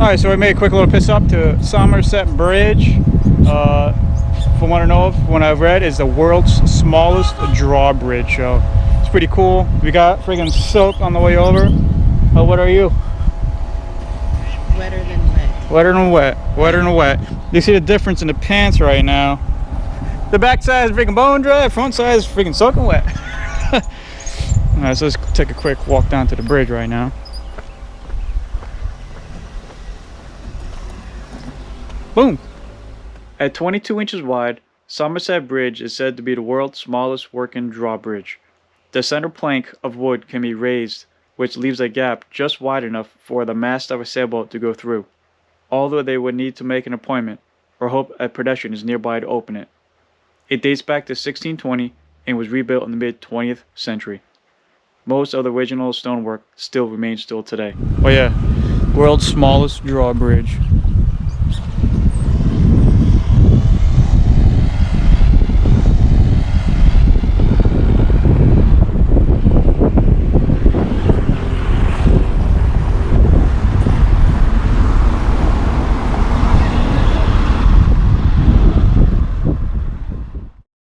Alright, so we made a quick little piss up to Somerset Bridge. From what I know of, when I've read, is the world's smallest drawbridge. So it's pretty cool. We got friggin' silk on the way over. What are you? Wetter than wet. Wetter than wet. Wetter than wet. You see the difference in the pants right now. The back side is freaking bone dry, front side is freaking soaking wet. Alright, so let's take a quick walk down to the bridge right now. Boom! At 22 inches wide, Somerset Bridge is said to be the world's smallest working drawbridge. The center plank of wood can be raised, which leaves a gap just wide enough for the mast of a sailboat to go through, although they would need to make an appointment or hope a pedestrian is nearby to open it. It dates back to 1620 and was rebuilt in the mid-20th century. Most of the original stonework still remains today. Oh yeah, world's smallest drawbridge.